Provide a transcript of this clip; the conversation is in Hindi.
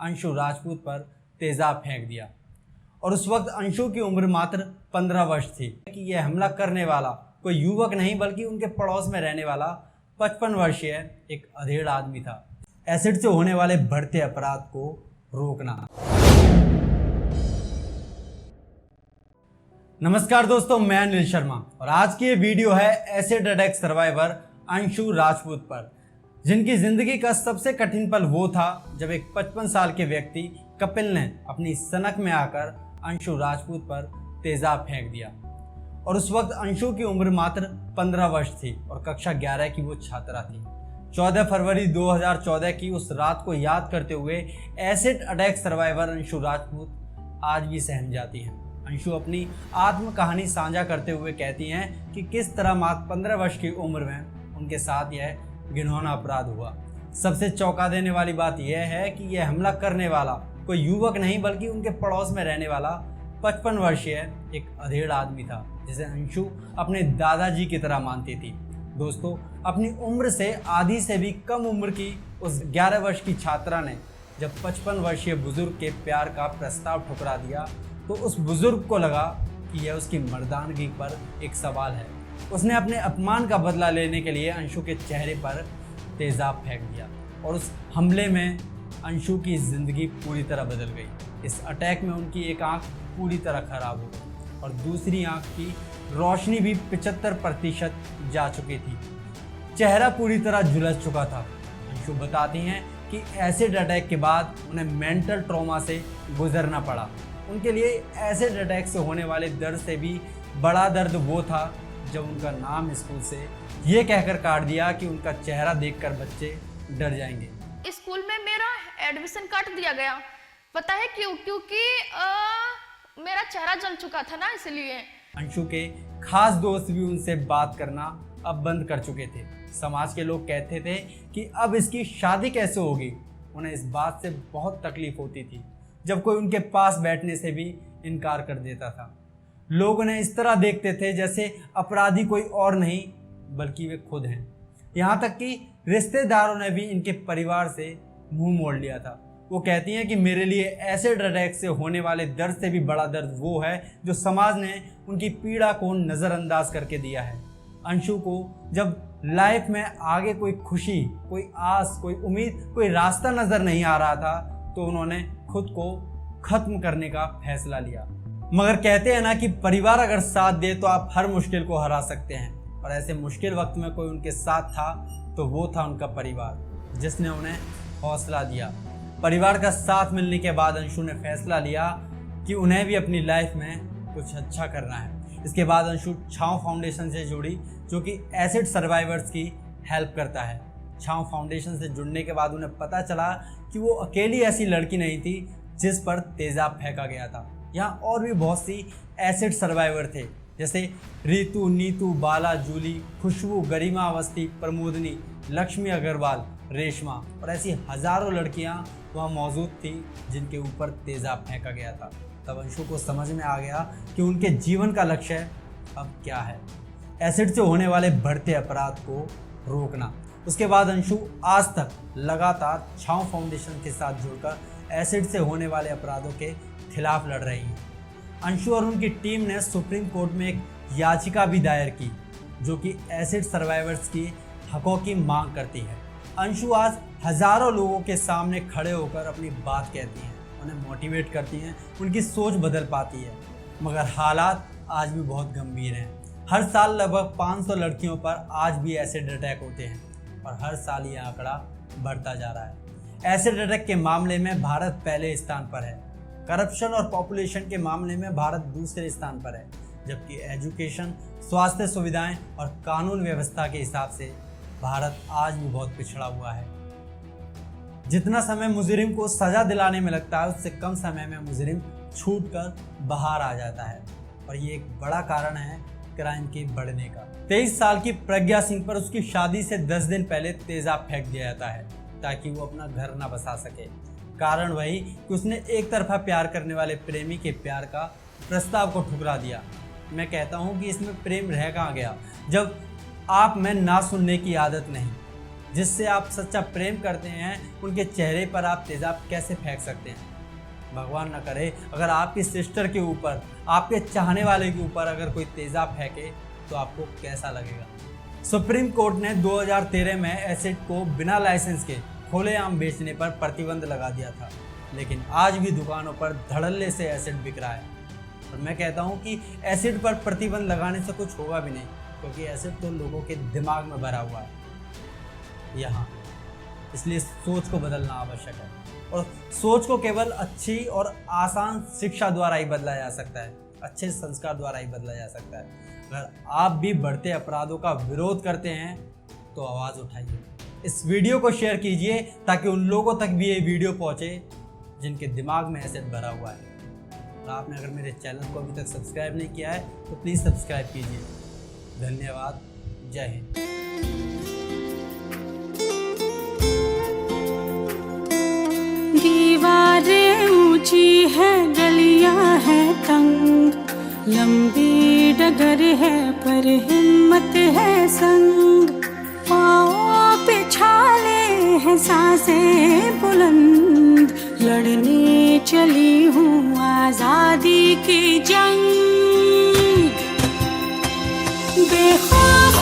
अंशु राजपूत पर तेजाब फेंक दिया। और उस वक्त अंशु की उम्र मात्र 15 वर्ष थी कि यह हमला करने वाला कोई युवक नहीं बल्कि उनके पड़ोस में रहने वाला 55 वर्षीय एक अधेड़ आदमी था। एसिड से होने वाले बढ़ते अपराध को रोकना। नमस्कार दोस्तों, मैं अनिल शर्मा और आज की ये वीडियो है acid attack survivor Anshu Rajput पर, जिनकी जिंदगी का सबसे कठिन पल वो था जब एक 55 साल के व्यक्ति कपिल ने अपनी सनक में आकर अंशु राजपूत पर तेजाब फेंक दिया। और उस वक्त अंशु की उम्र मात्र 15 वर्ष थी और कक्षा 11 की वो छात्रा थी। 14 फरवरी 2014 की उस रात को याद करते हुए acid attack survivor Anshu Rajput आज भी सहम जाती हैं। अंशु अपनी आत्म कहानी साझा करते हुए कहती हैं कि किस तरह मात्र 15 वर्ष की उम्र में उनके साथ यह घिनौना अपराध हुआ। सबसे चौंका देने वाली बात यह है कि यह हमला करने वाला कोई युवक नहीं बल्कि उनके पड़ोस में रहने वाला 55 वर्षीय एक अधेड़ आदमी था, जिसे अंशु अपने दादाजी की तरह मानती थी। दोस्तों, अपनी उम्र से आधी से भी कम उम्र की उस 11 वर्ष की छात्रा ने जब 55 वर्षीय बुजुर्ग के प्यार का प्रस्ताव ठुकरा दिया तो उस बुजुर्ग को लगा कि यह उसकी मर्दानगी पर एक सवाल है। उसने अपने अपमान का बदला लेने के लिए अंशु के चेहरे पर तेजाब फेंक दिया और उस हमले में अंशु की ज़िंदगी पूरी तरह बदल गई। इस अटैक में उनकी एक आंख पूरी तरह खराब हो गई और दूसरी आंख की रोशनी भी 75% जा चुकी थी। चेहरा पूरी तरह झुलस चुका था। अंशु बताती हैं कि एसिड अटैक के बाद उन्हें मेंटल ट्रॉमा से गुजरना पड़ा। उनके लिए एसिड अटैक से होने वाले दर्द से भी बड़ा दर्द वो था जब उनका नाम स्कूल से ये कहकर काट दिया कि उनका चेहरा देखकर बच्चे डर जाएंगे। स्कूल में मेरा एडमिशन काट दिया गया। पता है क्यों? क्योंकि मेरा चेहरा जल चुका था ना, इसलिए। अंशु के खास दोस्त भी उनसे बात करना अब बंद कर चुके थे। समाज के लोग कहते थे कि अब इसकी शादी कैसे होगी। उन्हें इस बात से बहुत तकलीफ होती थी जब कोई उनके पास बैठने से भी इनकार कर देता था। लोग उन्हें इस तरह देखते थे जैसे अपराधी कोई और नहीं बल्कि वे खुद हैं। यहाँ तक कि रिश्तेदारों ने भी इनके परिवार से मुंह मोड़ लिया था। वो कहती हैं कि मेरे लिए एसिड अटैक से होने वाले दर्द से भी बड़ा दर्द वो है जो समाज ने उनकी पीड़ा को नज़रअंदाज करके दिया है। अंशु को जब लाइफ में आगे कोई खुशी, कोई आस, कोई उम्मीद, कोई रास्ता नज़र नहीं आ रहा था तो उन्होंने खुद को ख़त्म करने का फैसला लिया। मगर कहते हैं ना कि परिवार अगर साथ दे तो आप हर मुश्किल को हरा सकते हैं, और ऐसे मुश्किल वक्त में कोई उनके साथ था तो वो था उनका परिवार, जिसने उन्हें हौसला दिया। परिवार का साथ मिलने के बाद अंशु ने फैसला लिया कि उन्हें भी अपनी लाइफ में कुछ अच्छा करना है। इसके बाद अंशु छाँव फाउंडेशन से जुड़ी, जो कि एसिड सर्वाइवर्स की हेल्प करता है। छाँव फाउंडेशन से जुड़ने के बाद उन्हें पता चला कि वो अकेली ऐसी लड़की नहीं थी जिस पर तेजाब फेंका गया था। यहाँ और भी बहुत सी एसिड सर्वाइवर थे, जैसे रीतू, नीतू, बाला, जूली, खुशबू, गरिमा अवस्थी, प्रमोदनी, लक्ष्मी अग्रवाल, रेशमा और ऐसी हजारों लड़कियाँ वहाँ मौजूद थी जिनके ऊपर तेजाब फेंका गया था। तब अंशु को समझ में आ गया कि उनके जीवन का लक्ष्य अब क्या है, एसिड से होने वाले बढ़ते अपराध को रोकना। उसके बाद अंशु आज तक लगातार छाँव फाउंडेशन के साथ जुड़कर एसिड से होने वाले अपराधों के खिलाफ लड़ रही हैं। अंशु और उनकी टीम ने सुप्रीम कोर्ट में एक याचिका भी दायर की, जो कि एसिड सर्वाइवर्स की हकों की मांग करती है। अंशु आज हजारों लोगों के सामने खड़े होकर अपनी बात कहती हैं, उन्हें मोटिवेट करती हैं, उनकी सोच बदल पाती है। मगर हालात आज भी बहुत गंभीर हैं। हर साल लगभग 500 लड़कियों पर आज भी एसिड अटैक होते हैं और हर साल ये आंकड़ा बढ़ता जा रहा है। एसिड अटैक के मामले में भारत पहले स्थान पर है। करप्शन और पॉपुलेशन के मामले में भारत दूसरे स्थान पर है, जबकि एजुकेशन, स्वास्थ्य सुविधाएं और कानून व्यवस्था के हिसाब से भारत आज भी बहुत पिछड़ा हुआ है। जितना समय मुजरिम को सजा दिलाने में लगता है, उससे कम समय में मुजरिम छूटकर बाहर आ जाता है, और ये एक बड़ा कारण है क्राइम के बढ़ने का। 23 साल की प्रज्ञा सिंह पर उसकी शादी से 10 दिन पहले तेजाब फेंक दिया जाता है ताकि वो अपना घर ना बसा सके। कारण वही कि उसने एक तरफा प्यार करने वाले प्रेमी के प्यार का प्रस्ताव को ठुकरा दिया। मैं कहता हूँ कि इसमें प्रेम रह कहाँ गया जब आप में ना सुनने की आदत नहीं। जिससे आप सच्चा प्रेम करते हैं उनके चेहरे पर आप तेजाब कैसे फेंक सकते हैं? भगवान न करे अगर आपकी सिस्टर के ऊपर, आपके चाहने वाले के ऊपर अगर कोई तेजाब फेंके तो आपको कैसा लगेगा? सुप्रीम कोर्ट ने 2013 में एसिड को बिना लाइसेंस के खुलेआम बेचने पर प्रतिबंध लगा दिया था, लेकिन आज भी दुकानों पर धड़ल्ले से एसिड बिक रहा है। और मैं कहता हूँ कि एसिड पर प्रतिबंध लगाने से कुछ होगा भी नहीं, क्योंकि एसिड तो लोगों के दिमाग में भरा हुआ है यहाँ, इसलिए सोच को बदलना आवश्यक है। और सोच को केवल अच्छी और आसान शिक्षा द्वारा ही बदला जा सकता है, अच्छे संस्कार द्वारा ही बदला जा सकता है। अगर आप भी बढ़ते अपराधों का विरोध करते हैं तो आवाज़ उठाइए, इस वीडियो को शेयर कीजिए ताकि उन लोगों तक भी ये वीडियो पहुंचे जिनके दिमाग में एसिड भरा हुआ है। और आपने अगर मेरे चैनल को अभी तक सब्सक्राइब नहीं किया है तो प्लीज़ सब्सक्राइब कीजिए। धन्यवाद। जय हिंद। दीवारें ऊंची है, गलियां है तंग, लंबी डगर है पर हिम्मत है संग, पाँव पे छाले हैं सांसें बुलंद, लड़ने चली हूँ आजादी की जंग, बेखौफ